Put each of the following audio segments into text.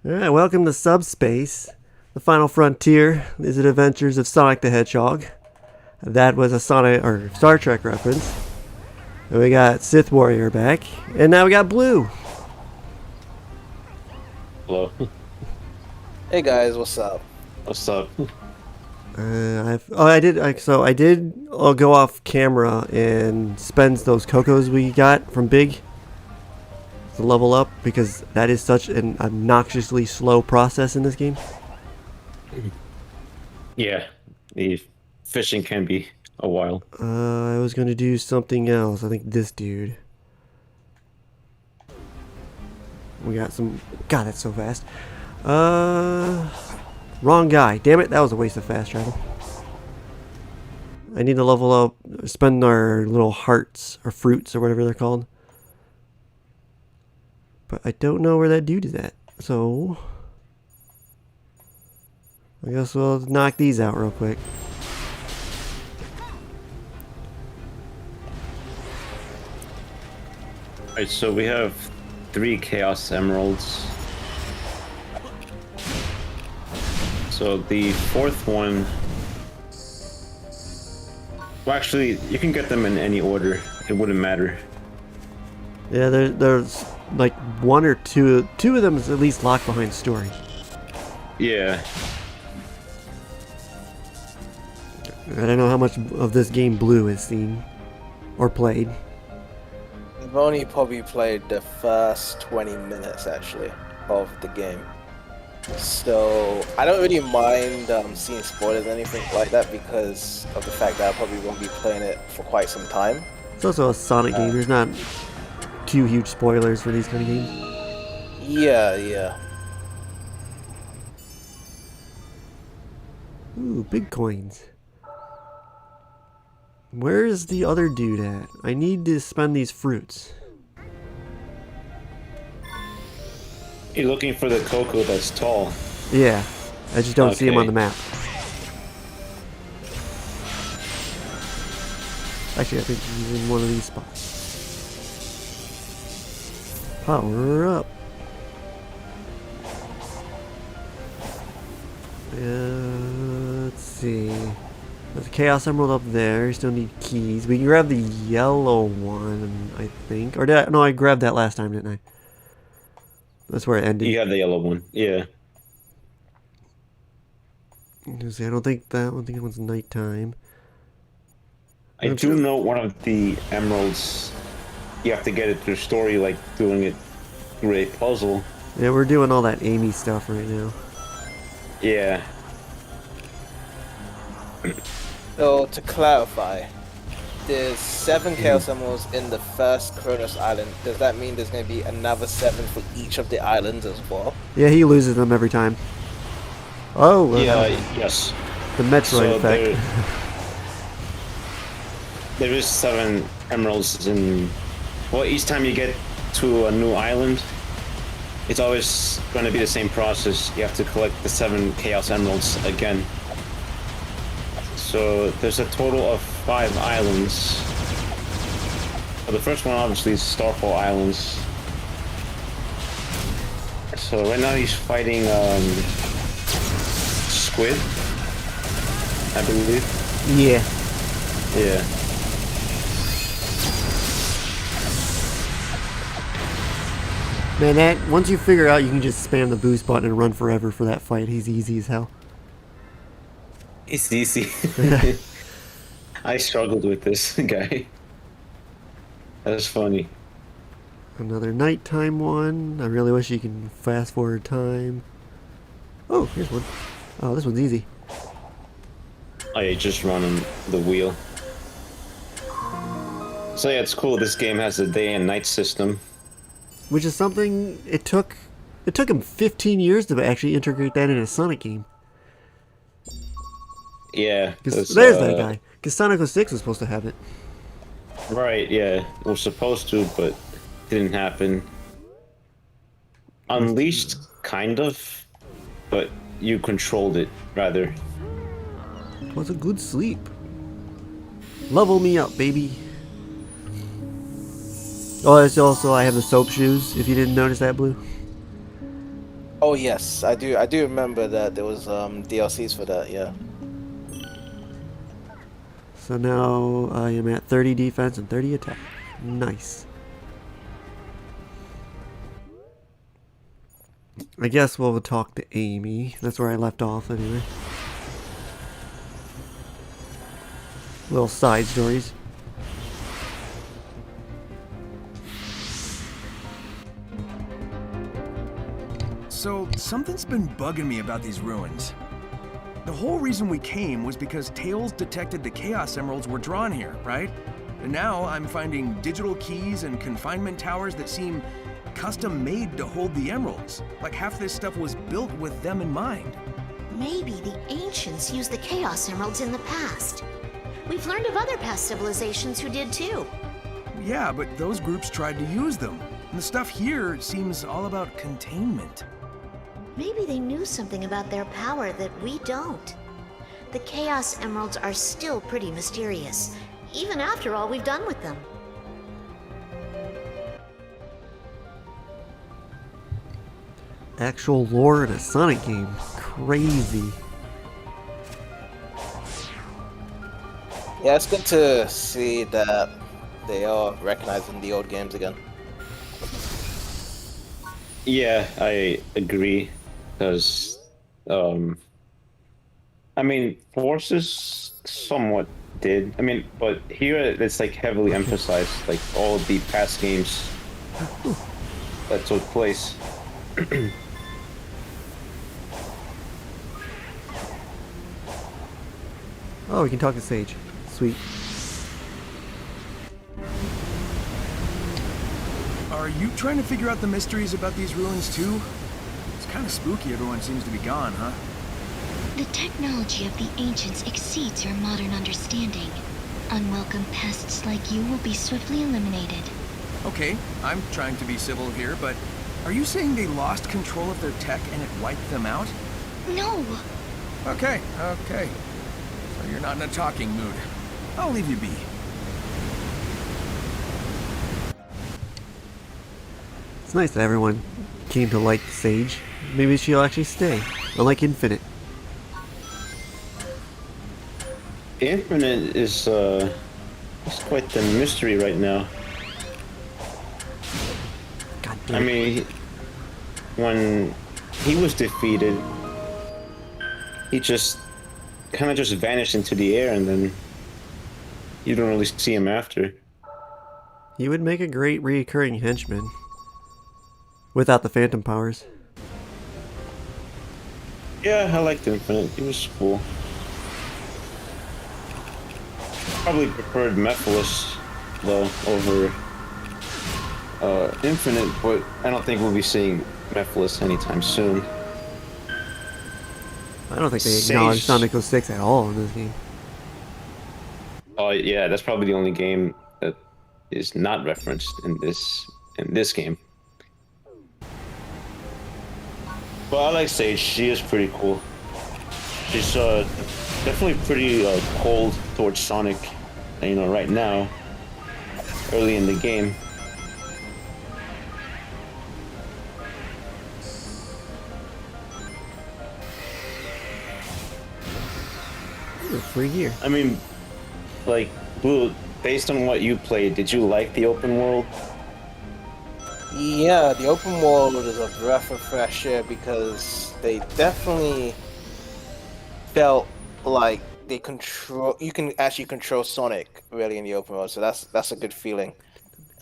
Alright, welcome to Subspace, the final frontier. These are the adventures of Sonic the Hedgehog. That was a Sonic or Star Trek reference. And we got Sith Warrior back, and now we got Blue. Hello. Hey guys, what's up? What's up? I did go off camera and spend those Cocos we got from Big to level up because that is such an obnoxiously slow process in this game. Yeah, the fishing can be a while. I was gonna do something else. I think this dude. We got some. God, that's so fast. Wrong guy. Damn it, that was a waste of fast travel. I need to level up, spend our little hearts, or fruits, or whatever they're called. But I don't know where that dude is at. So, I guess we'll knock these out real quick. Alright, so we have 3 Chaos Emeralds. So the 4th one... Well, actually, you can get them in any order. It wouldn't matter. Yeah, there's like one or two of them is at least locked behind story. Yeah. I don't know how much of this game Blue has seen or played. I've only probably played the first 20 minutes actually of the game. So I don't really mind seeing spoilers or anything like that because of the fact that I probably won't be playing it for quite some time. It's also a Sonic game. There's not too huge spoilers for these kind of games. Yeah. Ooh, big coins. Where's the other dude at? I need to spend these fruits. You're looking for the Koco that's tall. Yeah, I just don't see him on Okay. the map. Actually, I think he's in one of these spots. Power up. Let's see. There's a Chaos Emerald up there. You still need keys. We can grab the yellow one, I think. Or did I? No, I grabbed that last time, didn't I? That's where it ended. You have the yellow one. Yeah. See, I don't think that one. I think it was nighttime. I do know one of the emeralds, you have to get it through story, like doing it through a puzzle. Yeah, we're doing all that Amy stuff right now. Yeah. So to clarify, there's 7 Chaos Emeralds in the first Kronos Island. Does that mean there's going to be another 7 for each of the islands as well? Yeah, he loses them every time. Oh, well, Yeah, yes. the Metroid So effect. there is 7 emeralds in... Well, each time you get to a new island, it's always going to be the same process. You have to collect the 7 Chaos Emeralds again. So there's a total of 5 islands. Well, the first one obviously is Starfall Islands. So right now he's fighting Squid, I believe. Yeah. Yeah. Man, that once you figure out you can just spam the boost button and run forever for that fight, he's easy as hell. It's easy. I struggled with this guy. That's funny. Another nighttime one. I really wish you can fast forward time. Oh, here's one. Oh, this one's easy. I just run on the wheel. So yeah, it's cool. This game has a day and night system. Which is something it took him 15 years to actually integrate that in a Sonic game. Yeah. Because there's that guy. Because Sonic 06 was supposed to have it. Right, yeah. We're supposed to, but didn't happen. Unleashed, kind of, but you controlled it, rather. It was a good sleep. Level me up, baby. Oh, it's also I have the soap shoes. If you didn't notice that, Blue. Oh yes, I do. I do remember that there was DLCs for that. Yeah. So now I am at 30 defense and 30 attack. Nice. I guess we'll talk to Amy. That's where I left off anyway. Little side stories. So, something's been bugging me about these ruins. The whole reason we came was because Tails detected the Chaos Emeralds were drawn here, right? And now I'm finding digital keys and confinement towers that seem custom-made to hold the emeralds. Like half this stuff was built with them in mind. Maybe the ancients used the Chaos Emeralds in the past. We've learned of other past civilizations who did too. Yeah, but those groups tried to use them. And the stuff here seems all about containment. Maybe they knew something about their power that we don't. The Chaos Emeralds are still pretty mysterious, even after all we've done with them. Actual lore in a Sonic game. Crazy. Yeah, it's good to see that they are recognizing the old games again. Yeah, I agree. Because, I mean, Forces somewhat did. I mean, but here it's like heavily emphasized, like all the past games that took place. Oh, we can talk to Sage. Sweet. Are you trying to figure out the mysteries about these ruins too? It's kind of spooky everyone seems to be gone, huh? The technology of the ancients exceeds your modern understanding. Unwelcome pests like you will be swiftly eliminated. Okay, I'm trying to be civil here, but are you saying they lost control of their tech and it wiped them out? No! Okay. So you're not in a talking mood. I'll leave you be. It's nice that everyone came to like Sage. Maybe she'll actually stay. Unlike Infinite. Infinite is it's quite the mystery right now. God I damn it. mean, when he was defeated, he just kind of just vanished into the air, and then you don't really see him after. He would make a great recurring henchman. Without the phantom powers. Yeah, I liked Infinite. He was cool. Probably preferred Mephiles though over Infinite, but I don't think we'll be seeing Mephiles anytime soon. I don't think they Sage. acknowledge Sonic 06 at all in this game. Oh yeah, that's probably the only game that is not referenced in this game. But I like Sage. She is pretty cool. She's definitely pretty cold towards Sonic, you know, right now, early in the game. Ooh, free gear. I mean, like, Blue, based on what you played, did you like the open world? Yeah, the open world is a breath of fresh air because they definitely felt like they control. You can actually control Sonic really in the open world, so that's a good feeling.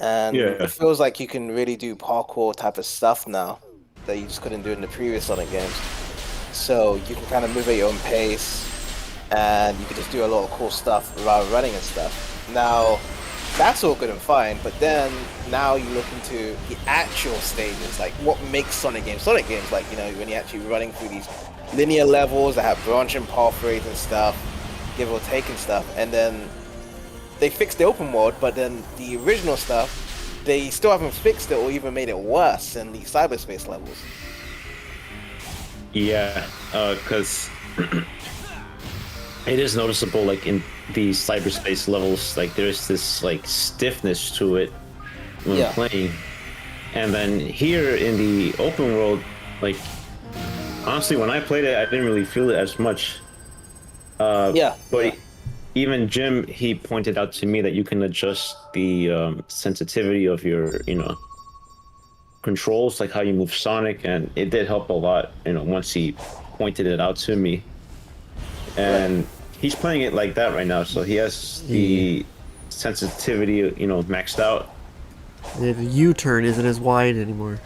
And Yeah. it feels like you can really do parkour type of stuff now that you just couldn't do in the previous Sonic games. So you can kind of move at your own pace, and you can just do a lot of cool stuff while running and stuff. Now, that's all good and fine, but then now you look into the actual stages, like what makes Sonic games, like, you know, when you're actually running through these linear levels that have branching pathways and stuff, give or take and stuff, and then they fixed the open world, but then the original stuff, they still haven't fixed it or even made it worse in the cyberspace levels. Yeah, because it is noticeable, like in the cyberspace levels, like there's this like stiffness to it when Yeah. playing, and then here in the open world, like Honestly, when I played it, I didn't really feel it as much. Yeah. But yeah. even Jim, he pointed out to me that you can adjust the sensitivity of your, controls, like how you move Sonic, and it did help a lot. Once he pointed it out to me, and he's playing it like that right now, so he has the sensitivity, maxed out. The U-turn isn't as wide anymore.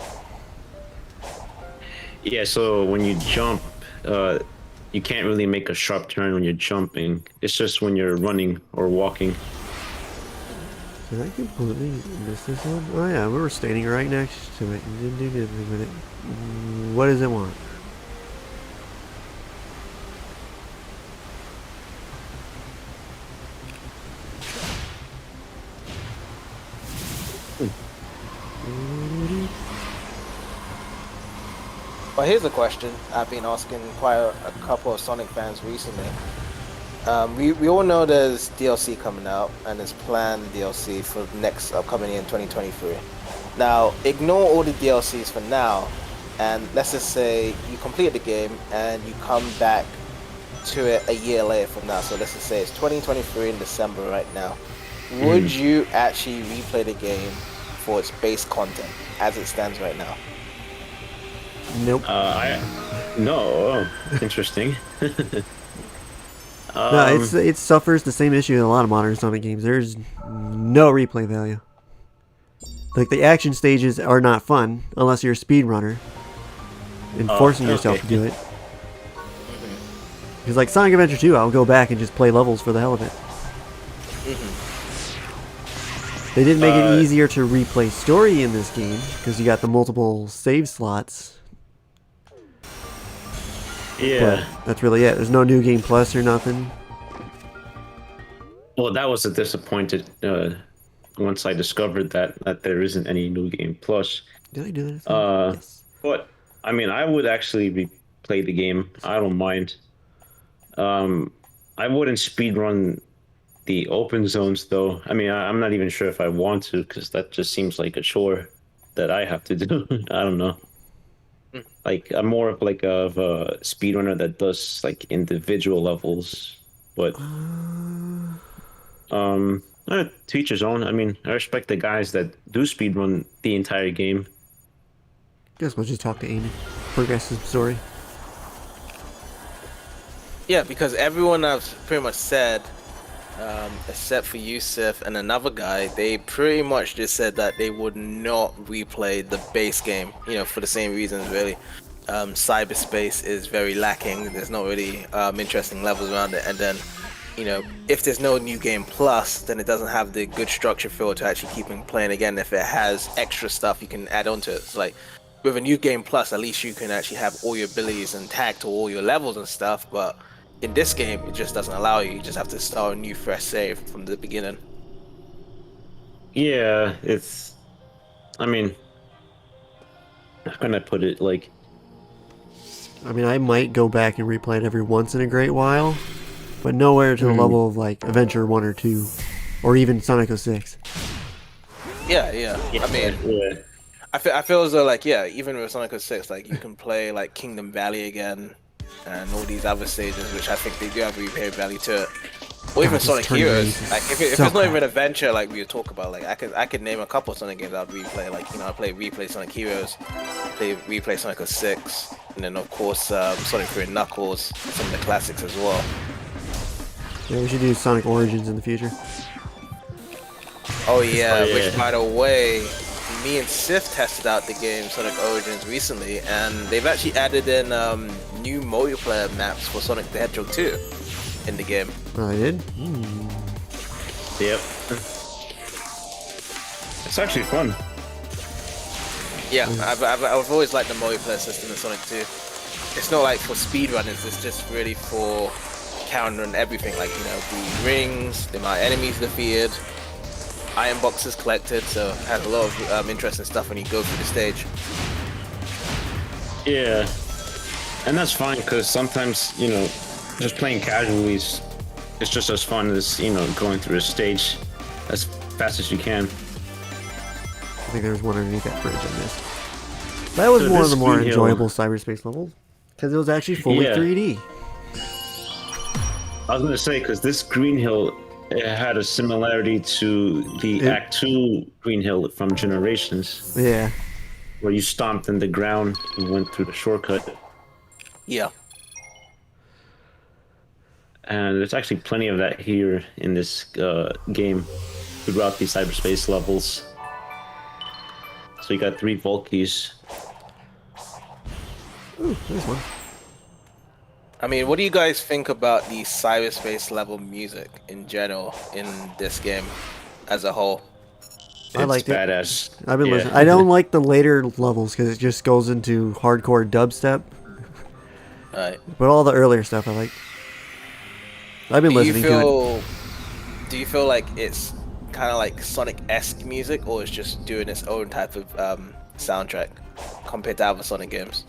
Yeah, so when you jump, you can't really make a sharp turn when you're jumping. It's just when you're running or walking. Did I completely miss this one? Oh yeah, we were standing right next to it. You didn't do anything with it. What does it want? Well, here's a question I've been asking quite a couple of Sonic fans recently. We all know there's DLC coming out, and there's planned DLC for next upcoming year in 2023. Now, ignore all the DLCs for now, and let's just say you complete the game and you come back to it a year later from now. So let's just say it's 2023 in December right now. Would you actually replay the game for its base content as it stands right now? Nope. No. Interesting. No, it suffers the same issue in a lot of modern Sonic games. There's no replay value. Like, the action stages are not fun unless you're a speedrunner and forcing yourself to do it. Because like Sonic Adventure 2, I'll go back and just play levels for the hell of it. They did make it easier to replay story in this game because you got the multiple save slots. Yeah. But that's really it. There's no new game plus or nothing. Well, that was a disappointed once I discovered that there isn't any new game plus. Did I do that? Yes. But I mean, I would actually replay the game. I don't mind. I wouldn't speedrun the open zones though. I mean, I'm not even sure if I want to because that just seems like a chore that I have to do. I don't know. Like I'm more of like a speedrunner that does like individual levels, but to each his own. I mean, I respect the guys that do speedrun the entire game. Guess we'll just talk to Amy. Progress the story. Yeah, because everyone I've pretty much said, except for Yusuf and another guy, they pretty much just said that they would not replay the base game, for the same reasons really. Cyberspace is very lacking. There's not really interesting levels around it, and then if there's no new game plus, then it doesn't have the good structure feel to actually keep playing again. If it has extra stuff you can add onto it, it's like with a new game plus, at least you can actually have all your abilities and tag to all your levels and stuff, but in this game, it just doesn't allow you. You just have to start a new fresh save from the beginning. Yeah, I mean, how can I put it? Like, I mean, I might go back and replay it every once in a great while, but nowhere to the level of like Adventure 1 or 2, or even Sonic 06. Yeah. I mean, I feel as though like even with Sonic 06, like you can play like Kingdom Valley again, and all these other stages, which I think they do have replay value to it. Or even Sonic Heroes. Like if it's not even adventure, like we talk about, like I could name a couple of Sonic games I'd replay. Like I replay Sonic Heroes, replay Sonic 06, and then of course Sonic 3 and Knuckles, some of the classics as well. Yeah, we should do Sonic Origins in the future. Oh yeah, which by the way, me and Sif tested out the game Sonic Origins recently, and they've actually added in new multiplayer maps for Sonic the Hedgehog 2 in the game. Oh, I did? Yep. It's actually fun. Yeah, I've always liked the multiplayer system in Sonic 2. It's not like for speedrunners, it's just really for countering everything, like, the rings, the amount of enemies defeated, iron boxes collected, so it has a lot of interesting stuff when you go through the stage. Yeah, and that's fine because sometimes just playing casually is just as fun as going through a stage as fast as you can. I think there's one underneath that bridge I missed. That was one of the more enjoyable cyberspace levels. Because it was actually fully Yeah. 3D. I was gonna say because this Green Hill it had a similarity to the Act 2 Green Hill from Generations, Yeah. where you stomped in the ground and went through the shortcut. Yeah. And there's actually plenty of that here in this game throughout these cyberspace levels. So you got 3 vault keys. Ooh, there's one. I mean, what do you guys think about the cyberspace level music in general in this game as a whole? I liked it. Badass. I've been Yeah. listening. I don't like the later levels because it just goes into hardcore dubstep. Right. But all the earlier stuff I like. I've been listening to it. Do you feel like it's kind of like Sonic-esque music, or it's just doing its own type of soundtrack compared to other Sonic games?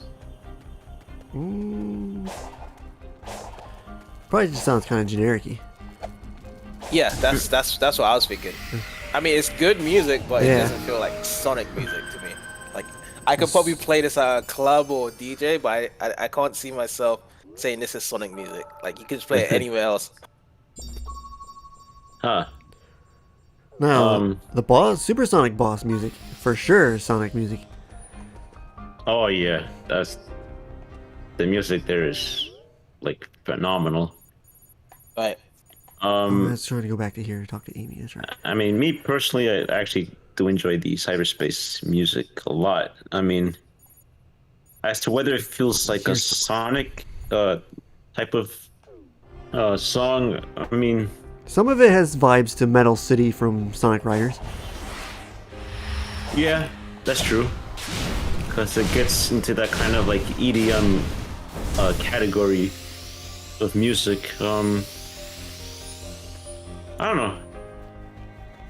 Probably just sounds kind of generic-y. Yeah, that's what I was thinking. I mean, it's good music, but it Yeah. doesn't feel like Sonic music to me. Like, I could probably play this at a club or DJ, but I can't see myself saying this is Sonic music. Like, you could just play it anywhere else. Huh. Now, the boss, Supersonic boss music, for sure, is Sonic music. Oh yeah, that's the music there is like phenomenal. Right. Let's try to go back to here and talk to Amy. That's right. I mean, me personally, I actually do enjoy the cyberspace music a lot. I mean, as to whether it feels like a Sonic type of song, I mean, Some of it has vibes to Metal City from Sonic Riders. yeah, that's true. Because it gets into that kind of like EDM category of music. I don't know.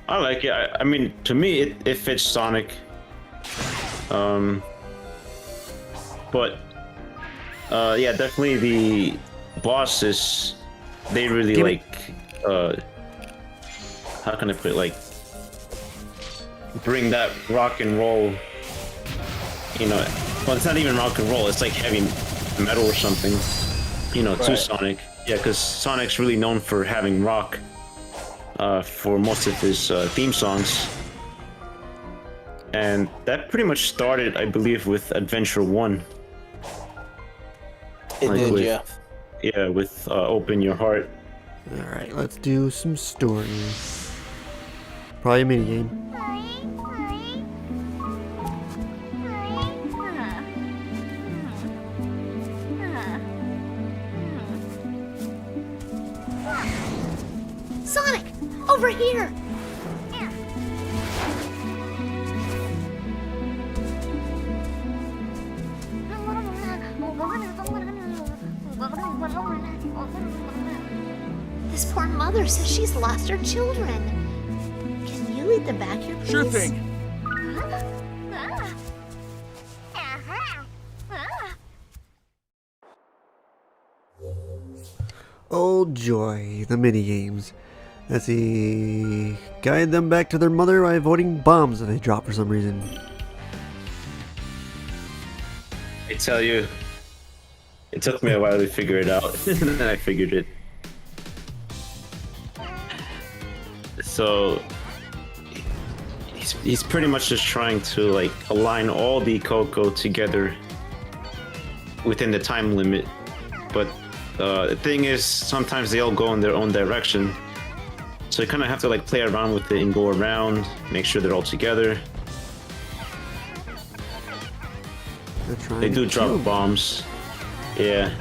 I like it. I mean, to me, it fits Sonic. But yeah, definitely the bosses. They really Give it- how can I put it? Like, bring that rock and roll. You know, well, it's not even rock and roll. It's like heavy metal or something. You know, to Right. Sonic. Yeah, because Sonic's really known for having rock. For most of his theme songs. And that pretty much started, I believe, with Adventure 1. It Like did, with- yeah. Yeah, with Open Your Heart. Alright, let's do some stories. Probably a minigame. Sonic! Over here! This poor mother says she's lost her children. Can you lead them back here, please? Sure thing. Oh joy, the minigames. Let's see. Guide them back to their mother by avoiding bombs that they drop for some reason. I tell you, it took me a while to figure it out, and then I figured it. So, he's pretty much just trying to like align all the Koco together within the time limit. But the thing is, sometimes they all go in their own direction. So you kind of have to like play around with it and go around, make sure they're all together. They're trying They do to drop kill. bombs. Yeah.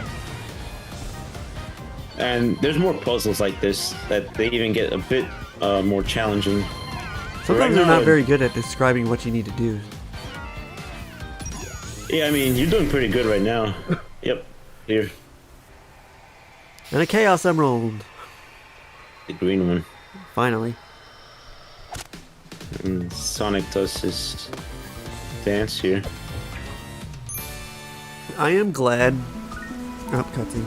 And there's more puzzles like this that they even get a bit more challenging. Sometimes Right they're now- not very good at describing what you need to do. Yeah, I mean, you're doing pretty good right now. Yep. Here, And a Chaos Emerald, the green one. finally. And Sonic does his dance here. I am glad. Oh, cutscene.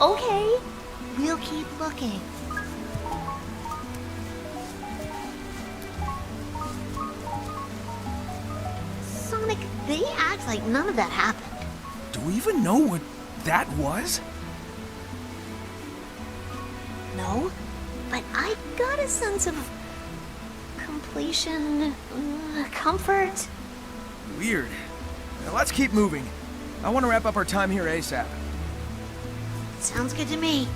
Okay, we'll keep looking. Sonic, they act like none of that happened. Do we even know what that was? No, but I got a sense of completion, comfort. Weird. Now let's keep moving. I want to wrap up our time here ASAP. Sounds good to me.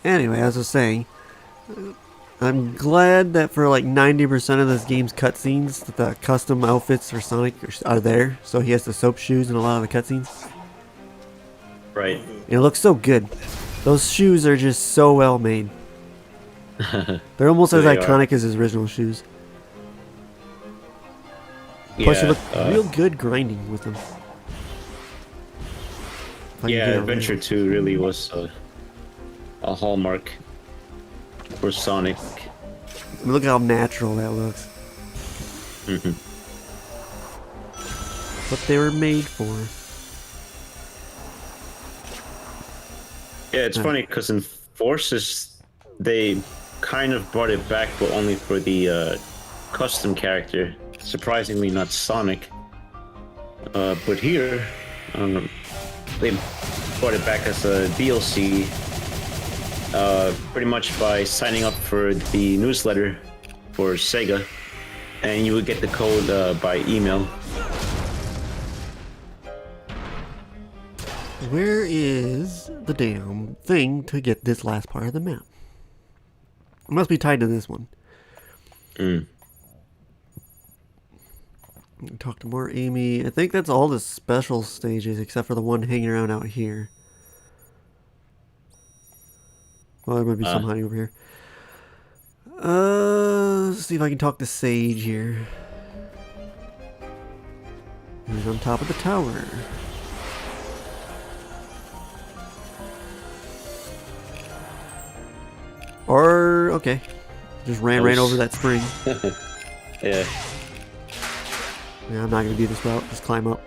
Anyway, as I was saying, I'm glad that for like 90% of this game's cutscenes, that the custom outfits for Sonic are there. So he has the soap shoes in a lot of the cutscenes. Right. And it looks so good. Those shoes are just so well made. They're almost as They iconic as his original shoes. Plus, you look real good grinding with them. If I can Yeah, get it Adventure right. 2 really was a hallmark for Sonic. I mean, look how natural that looks. What they were made for. Yeah, it's funny because in Forces, they kind of brought it back, but only for the custom character. Surprisingly, not Sonic. But here, they brought it back as a DLC, pretty much by signing up for the newsletter for Sega, and you would get the code by email. Where is the damn thing to get this last part of the map? It must be tied to this one. Talk to more Amy. I think that's all the special stages except for the one hanging around out here. Well, there might be some hiding over here. Let's see if I can talk to Sage here. He's on top of the tower. Or, okay. Just ran right over that spring. Yeah. Yeah, I'm not gonna do this route. Just climb up.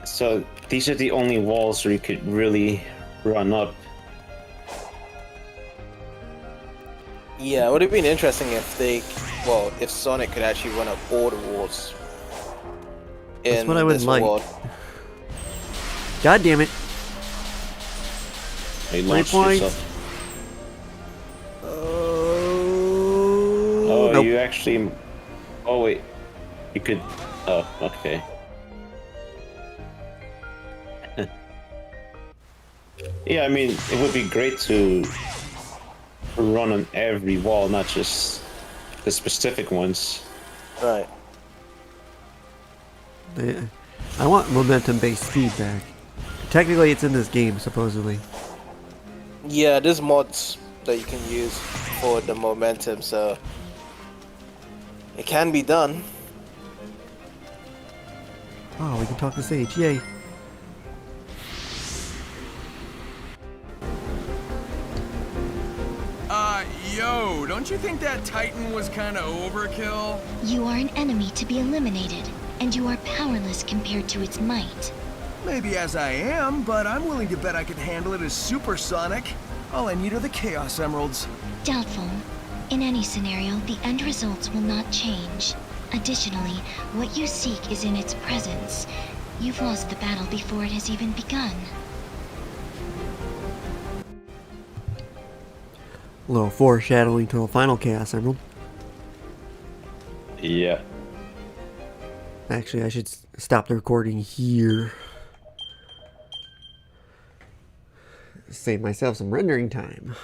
So these are the only walls where you could really run up. Yeah, it would have been interesting if if Sonic could actually run up all the walls. That's what I would this like. world. God damn it. You 3 launched points. yourself. Oh, Oh, nope. you actually... Oh, wait. You could... Oh, okay. Yeah, I mean, it would be great to run on every wall, not just the specific ones. Right. I want momentum-based speed back. Technically, it's in this game, supposedly. Yeah, there's mods that you can use for the momentum, so it can be done. Oh, we can talk to Sage. Yay. Yo, don't you think that Titan was kinda overkill? You are an enemy to be eliminated, and you are powerless compared to its might. Maybe as I am, but I'm willing to bet I could handle it as Supersonic. All I need are the Chaos Emeralds. Doubtful. In any scenario, the end results will not change. Additionally, what you seek is in its presence. You've lost the battle before it has even begun. A little foreshadowing to the final Chaos Emerald. Yeah. Actually, I should stop the recording here. Save myself some rendering time.